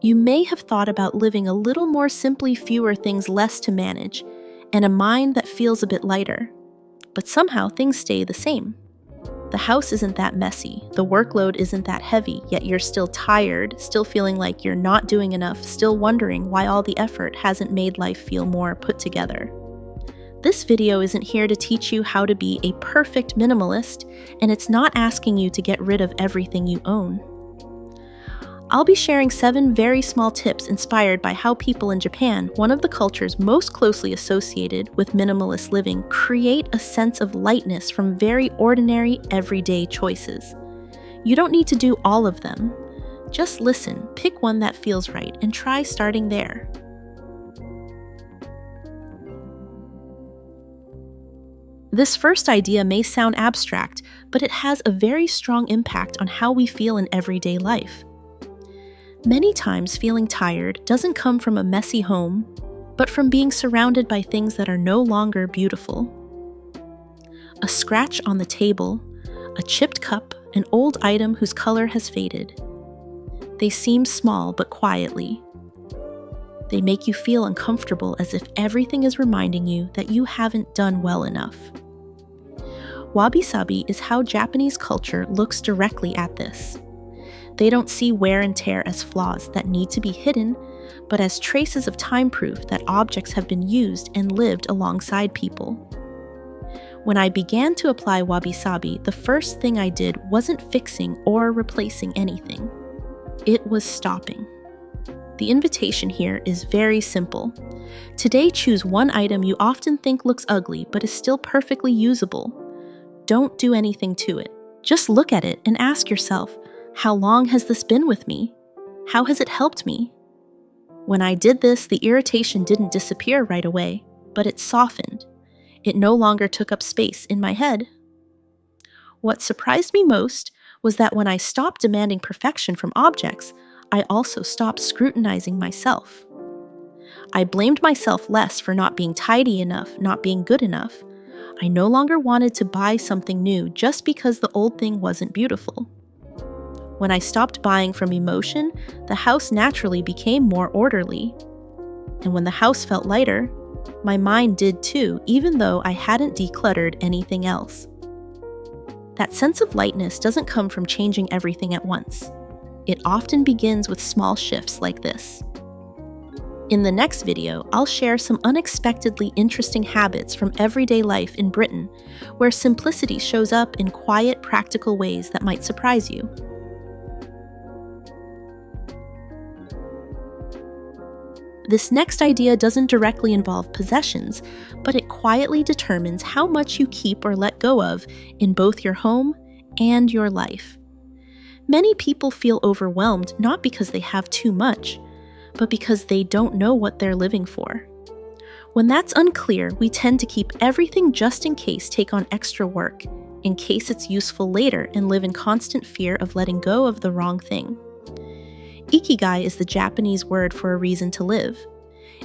You may have thought about living a little more simply, fewer things less to manage, and a mind that feels a bit lighter. But somehow things stay the same. The house isn't that messy, the workload isn't that heavy, yet you're still tired, still feeling like you're not doing enough, still wondering why all the effort hasn't made life feel more put together. This video isn't here to teach you how to be a perfect minimalist, and it's not asking you to get rid of everything you own. I'll be sharing 7 very small tips inspired by how people in Japan, one of the cultures most closely associated with minimalist living, create a sense of lightness from very ordinary, everyday choices. You don't need to do all of them. Just listen, pick one that feels right, and try starting there. This first idea may sound abstract, but it has a very strong impact on how we feel in everyday life. Many times, feeling tired doesn't come from a messy home, but from being surrounded by things that are no longer beautiful. A scratch on the table, a chipped cup, an old item whose color has faded. They seem small, but quietly. They make you feel uncomfortable, as if everything is reminding you that you haven't done well enough. Wabi-sabi is how Japanese culture looks directly at this. They don't see wear and tear as flaws that need to be hidden, but as traces of time proof that objects have been used and lived alongside people. When I began to apply Wabi-sabi, the first thing I did wasn't fixing or replacing anything. It was stopping. The invitation here is very simple. Today, choose one item you often think looks ugly but is still perfectly usable. Don't do anything to it. Just look at it and ask yourself, how long has this been with me? How has it helped me? When I did this, the irritation didn't disappear right away, but it softened. It no longer took up space in my head. What surprised me most was that when I stopped demanding perfection from objects, I also stopped scrutinizing myself. I blamed myself less for not being tidy enough, not being good enough. I no longer wanted to buy something new just because the old thing wasn't beautiful. When I stopped buying from emotion, the house naturally became more orderly. And when the house felt lighter, my mind did too, even though I hadn't decluttered anything else. That sense of lightness doesn't come from changing everything at once. It often begins with small shifts like this. In the next video, I'll share some unexpectedly interesting habits from everyday life in Britain, where simplicity shows up in quiet, practical ways that might surprise you. This next idea doesn't directly involve possessions, but it quietly determines how much you keep or let go of in both your home and your life. Many people feel overwhelmed not because they have too much, but because they don't know what they're living for. When that's unclear, we tend to keep everything just in case, take on extra work, in case it's useful later, and live in constant fear of letting go of the wrong thing. Ikigai is the Japanese word for a reason to live.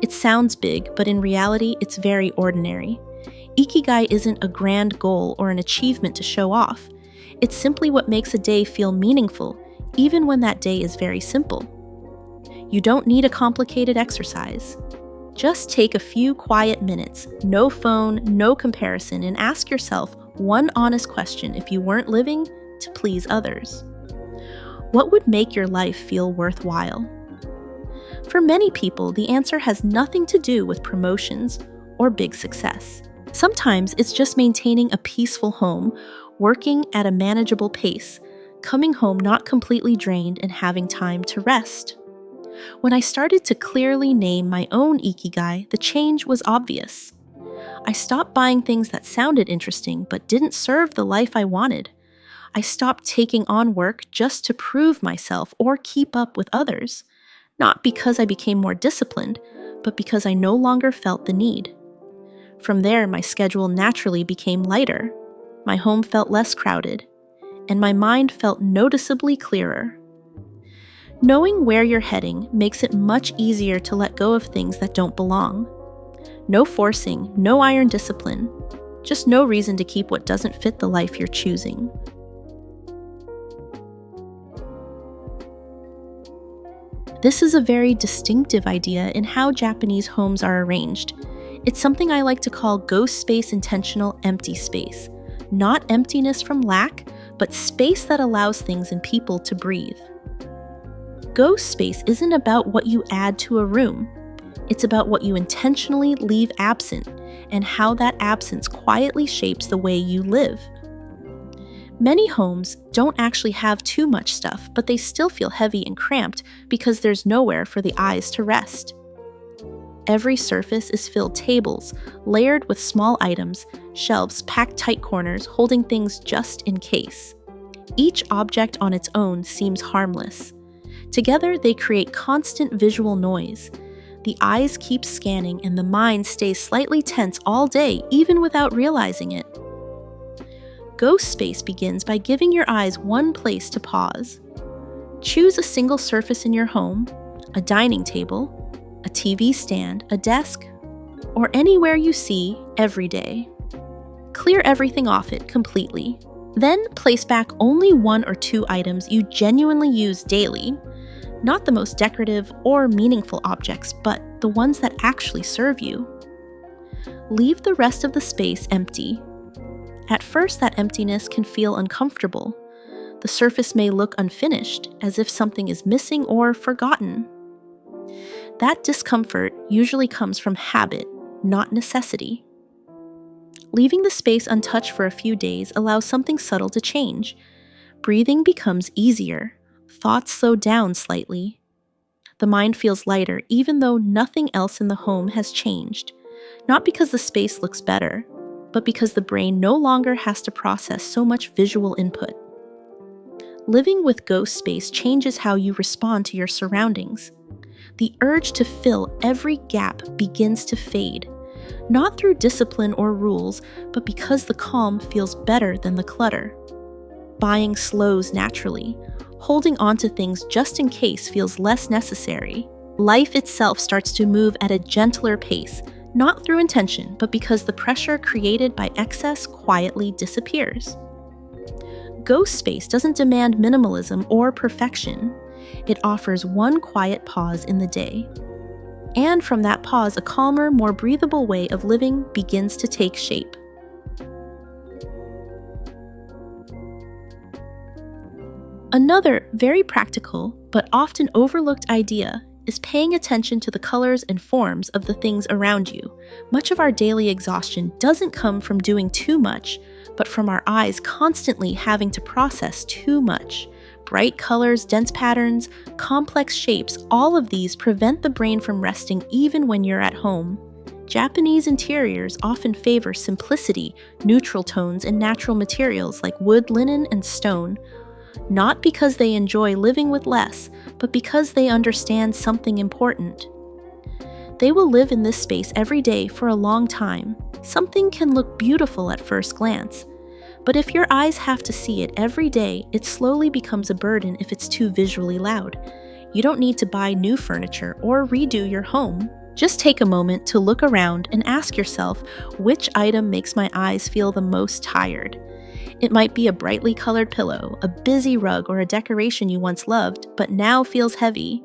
It sounds big, but in reality, it's very ordinary. Ikigai isn't a grand goal or an achievement to show off. It's simply what makes a day feel meaningful, even when that day is very simple. You don't need a complicated exercise. Just take a few quiet minutes, no phone, no comparison, and ask yourself one honest question if you weren't living to please others. What would make your life feel worthwhile? For many people, the answer has nothing to do with promotions or big success. Sometimes it's just maintaining a peaceful home, working at a manageable pace, coming home not completely drained, and having time to rest. When I started to clearly name my own Ikigai, the change was obvious. I stopped buying things that sounded interesting but didn't serve the life I wanted. I stopped taking on work just to prove myself or keep up with others, not because I became more disciplined, but because I no longer felt the need. From there, my schedule naturally became lighter, my home felt less crowded, and my mind felt noticeably clearer. Knowing where you're heading makes it much easier to let go of things that don't belong. No forcing, no iron discipline, just no reason to keep what doesn't fit the life you're choosing. This is a very distinctive idea in how Japanese homes are arranged. It's something I like to call ghost space intentional empty space. Not emptiness from lack, but space that allows things and people to breathe. Ghost space isn't about what you add to a room. It's about what you intentionally leave absent and how that absence quietly shapes the way you live. Many homes don't actually have too much stuff, but they still feel heavy and cramped because there's nowhere for the eyes to rest. Every surface is filled tables, layered with small items, shelves packed tight corners, holding things just in case. Each object on its own seems harmless. Together, they create constant visual noise. The eyes keep scanning and the mind stays slightly tense all day, even without realizing it. Ghost space begins by giving your eyes one place to pause. Choose a single surface in your home, a dining table, a TV stand, a desk, or anywhere you see every day. Clear everything off it completely. Then place back only 1 or 2 items you genuinely use daily. Not the most decorative or meaningful objects, but the ones that actually serve you. Leave the rest of the space empty. At first, that emptiness can feel uncomfortable. The surface may look unfinished, as if something is missing or forgotten. That discomfort usually comes from habit, not necessity. Leaving the space untouched for a few days allows something subtle to change. Breathing becomes easier. Thoughts slow down slightly. The mind feels lighter even though nothing else in the home has changed. Not because the space looks better, but because the brain no longer has to process so much visual input. Living with ghost space changes how you respond to your surroundings. The urge to fill every gap begins to fade, not through discipline or rules, but because the calm feels better than the clutter. Buying slows naturally. Holding onto things just in case feels less necessary. Life itself starts to move at a gentler pace, not through intention, but because the pressure created by excess quietly disappears. Ghost space doesn't demand minimalism or perfection. It offers one quiet pause in the day. And from that pause, a calmer, more breathable way of living begins to take shape. Another very practical, but often overlooked idea is paying attention to the colors and forms of the things around you. Much of our daily exhaustion doesn't come from doing too much, but from our eyes constantly having to process too much. Bright colors, dense patterns, complex shapes, all of these prevent the brain from resting even when you're at home. Japanese interiors often favor simplicity, neutral tones, and natural materials like wood, linen, and stone. Not because they enjoy living with less, but because they understand something important. They will live in this space every day for a long time. Something can look beautiful at first glance, but if your eyes have to see it every day, it slowly becomes a burden if it's too visually loud. You don't need to buy new furniture or redo your home. Just take a moment to look around and ask yourself, which item makes my eyes feel the most tired? It might be a brightly colored pillow, a busy rug, or a decoration you once loved, but now feels heavy.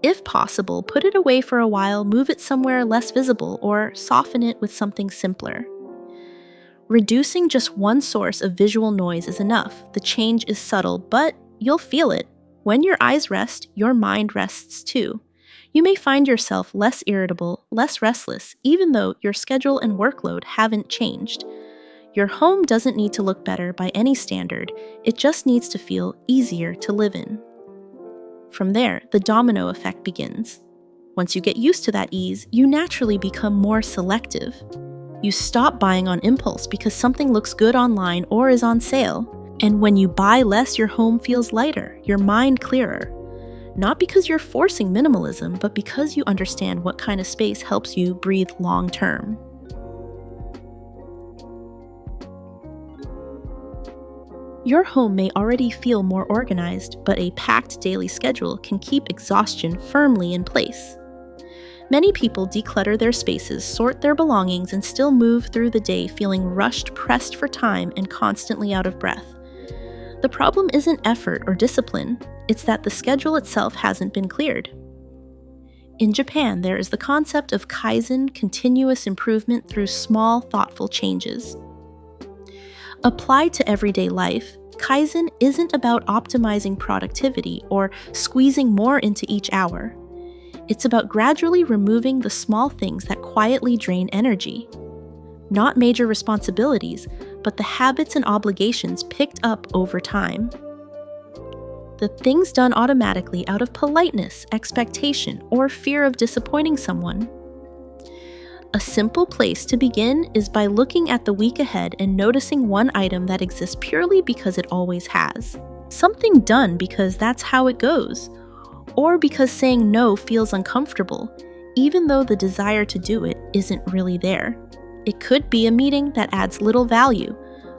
If possible, put it away for a while, move it somewhere less visible, or soften it with something simpler. Reducing just one source of visual noise is enough. The change is subtle, but you'll feel it. When your eyes rest, your mind rests too. You may find yourself less irritable, less restless, even though your schedule and workload haven't changed. Your home doesn't need to look better by any standard, it just needs to feel easier to live in. From there, the domino effect begins. Once you get used to that ease, you naturally become more selective. You stop buying on impulse because something looks good online or is on sale. And when you buy less, your home feels lighter, your mind clearer. Not because you're forcing minimalism, but because you understand what kind of space helps you breathe long term. Your home may already feel more organized, but a packed daily schedule can keep exhaustion firmly in place. Many people declutter their spaces, sort their belongings, and still move through the day feeling rushed, pressed for time, and constantly out of breath. The problem isn't effort or discipline, it's that the schedule itself hasn't been cleared. In Japan, there is the concept of Kaizen, continuous improvement through small, thoughtful changes. Applied to everyday life, Kaizen isn't about optimizing productivity or squeezing more into each hour. It's about gradually removing the small things that quietly drain energy. Not major responsibilities, but the habits and obligations picked up over time. The things done automatically out of politeness, expectation, or fear of disappointing someone. A simple place to begin is by looking at the week ahead and noticing one item that exists purely because it always has. Something done because that's how it goes, or because saying no feels uncomfortable, even though the desire to do it isn't really there. It could be a meeting that adds little value,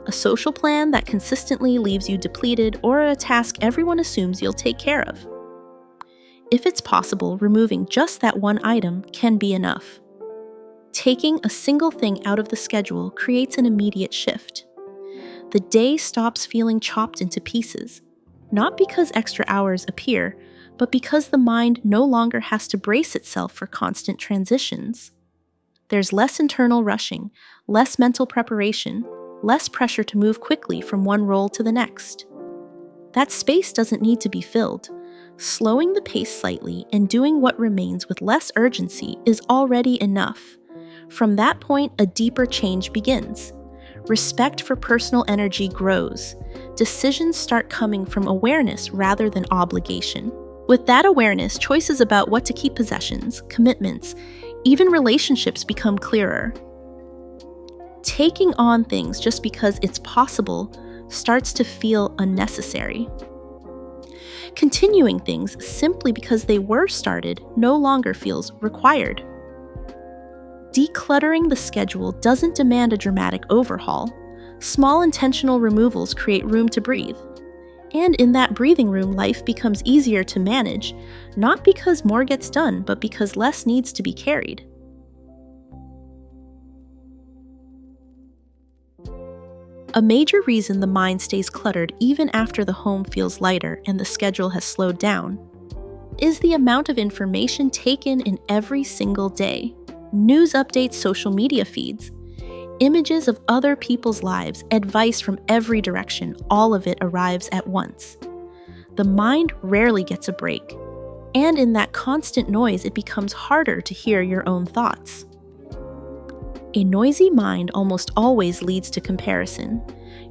a social plan that consistently leaves you depleted, or a task everyone assumes you'll take care of. If it's possible, removing just that one item can be enough. Taking a single thing out of the schedule creates an immediate shift. The day stops feeling chopped into pieces, not because extra hours appear, but because the mind no longer has to brace itself for constant transitions. There's less internal rushing, less mental preparation, less pressure to move quickly from one role to the next. That space doesn't need to be filled. Slowing the pace slightly and doing what remains with less urgency is already enough. From that point, a deeper change begins. Respect for personal energy grows. Decisions start coming from awareness rather than obligation. With that awareness, choices about what to keep, possessions, commitments, even relationships become clearer. Taking on things just because it's possible starts to feel unnecessary. Continuing things simply because they were started no longer feels required. Decluttering the schedule doesn't demand a dramatic overhaul. Small intentional removals create room to breathe. And in that breathing room, life becomes easier to manage, not because more gets done, but because less needs to be carried. A major reason the mind stays cluttered even after the home feels lighter and the schedule has slowed down is the amount of information taken in every single day. News updates, social media feeds, images of other people's lives, advice from every direction, all of it arrives at once. The mind rarely gets a break, and in that constant noise, it becomes harder to hear your own thoughts. A noisy mind almost always leads to comparison.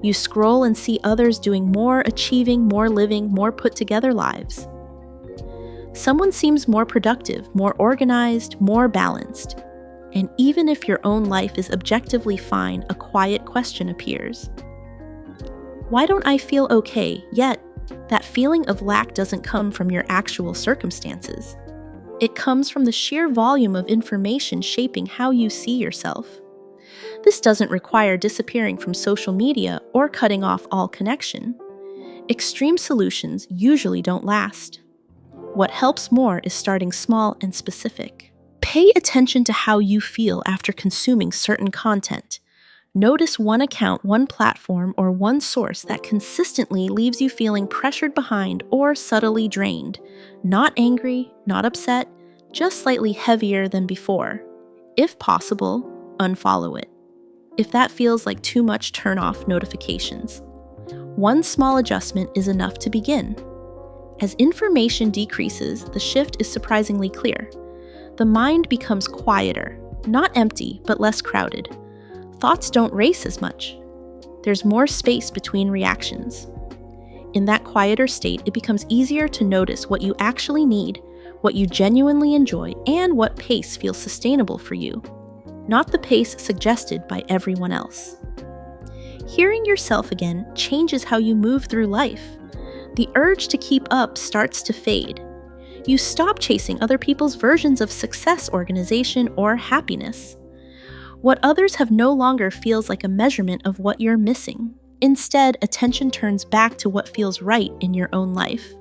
You scroll and see others doing more, achieving more, living more put-together lives. Someone seems more productive, more organized, more balanced. And even if your own life is objectively fine, a quiet question appears. Why don't I feel okay? Yet, that feeling of lack doesn't come from your actual circumstances. It comes from the sheer volume of information shaping how you see yourself. This doesn't require disappearing from social media or cutting off all connection. Extreme solutions usually don't last. What helps more is starting small and specific. Pay attention to how you feel after consuming certain content. Notice one account, one platform, or one source that consistently leaves you feeling pressured behind or subtly drained. Not angry, not upset, just slightly heavier than before. If possible, unfollow it. If that feels like too much, turn off notifications. One small adjustment is enough to begin. As information decreases, the shift is surprisingly clear. The mind becomes quieter, not empty, but less crowded. Thoughts don't race as much. There's more space between reactions. In that quieter state, it becomes easier to notice what you actually need, what you genuinely enjoy, and what pace feels sustainable for you, not the pace suggested by everyone else. Hearing yourself again changes how you move through life. The urge to keep up starts to fade. You stop chasing other people's versions of success, organization, or happiness. What others have no longer feels like a measurement of what you're missing. Instead, attention turns back to what feels right in your own life.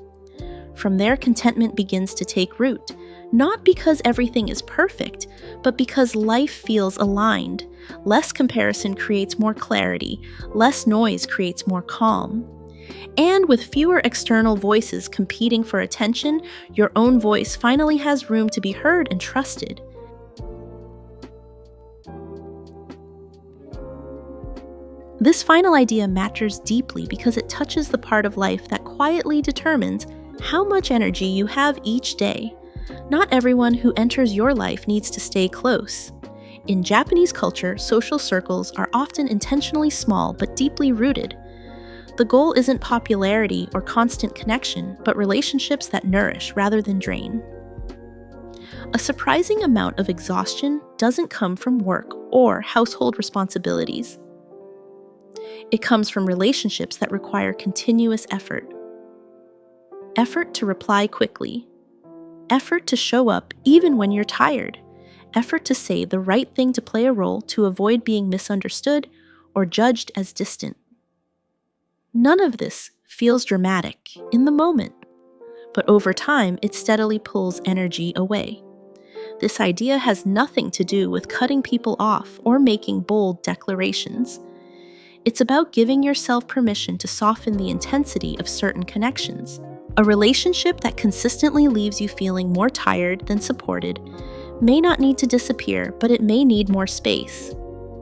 From there, contentment begins to take root, not because everything is perfect, but because life feels aligned. Less comparison creates more clarity, less noise creates more calm. And with fewer external voices competing for attention, your own voice finally has room to be heard and trusted. This final idea matters deeply because it touches the part of life that quietly determines how much energy you have each day. Not everyone who enters your life needs to stay close. In Japanese culture, social circles are often intentionally small but deeply rooted. The goal isn't popularity or constant connection, but relationships that nourish rather than drain. A surprising amount of exhaustion doesn't come from work or household responsibilities. It comes from relationships that require continuous effort. Effort to reply quickly. Effort to show up even when you're tired. Effort to say the right thing to play a role to avoid being misunderstood or judged as distant. None of this feels dramatic in the moment, but over time it steadily pulls energy away. This idea has nothing to do with cutting people off or making bold declarations. It's about giving yourself permission to soften the intensity of certain connections. A relationship that consistently leaves you feeling more tired than supported may not need to disappear, but it may need more space.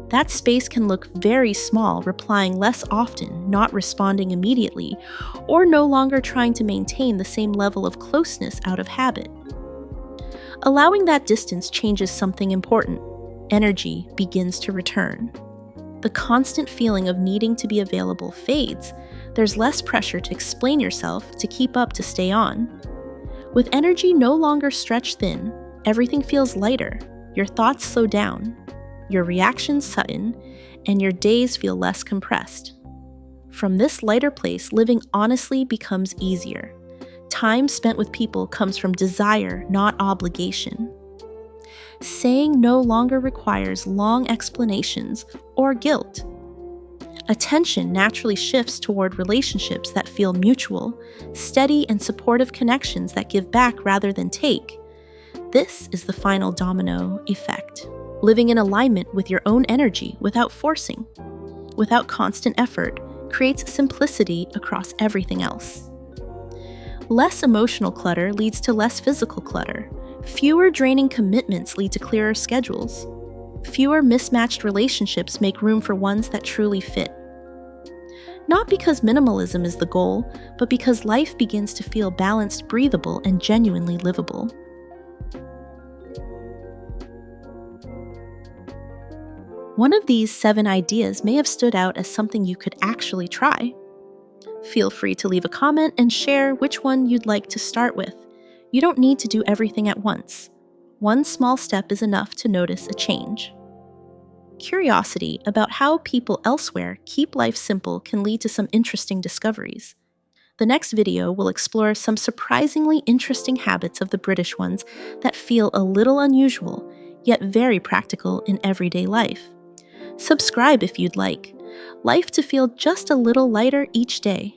That space can look very small, replying less often, not responding immediately, or no longer trying to maintain the same level of closeness out of habit. Allowing that distance changes something important. Energy begins to return. The constant feeling of needing to be available fades. There's less pressure to explain yourself, to keep up, to stay on. With energy no longer stretched thin, everything feels lighter. Your thoughts slow down, your reactions sudden, and your days feel less compressed. From this lighter place, living honestly becomes easier. Time spent with people comes from desire, not obligation. Saying no longer requires long explanations or guilt. Attention naturally shifts toward relationships that feel mutual, steady and supportive connections that give back rather than take. This is the final domino effect. Living in alignment with your own energy without forcing, without constant effort, creates simplicity across everything else. Less emotional clutter leads to less physical clutter. Fewer draining commitments lead to clearer schedules. Fewer mismatched relationships make room for ones that truly fit. Not because minimalism is the goal, but because life begins to feel balanced, breathable, and genuinely livable. One of these 7 ideas may have stood out as something you could actually try. Feel free to leave a comment and share which one you'd like to start with. You don't need to do everything at once. One small step is enough to notice a change. Curiosity about how people elsewhere keep life simple can lead to some interesting discoveries. The next video will explore some surprisingly interesting habits of the British ones that feel a little unusual, yet very practical in everyday life. Subscribe if you'd like. Life to feel just a little lighter each day.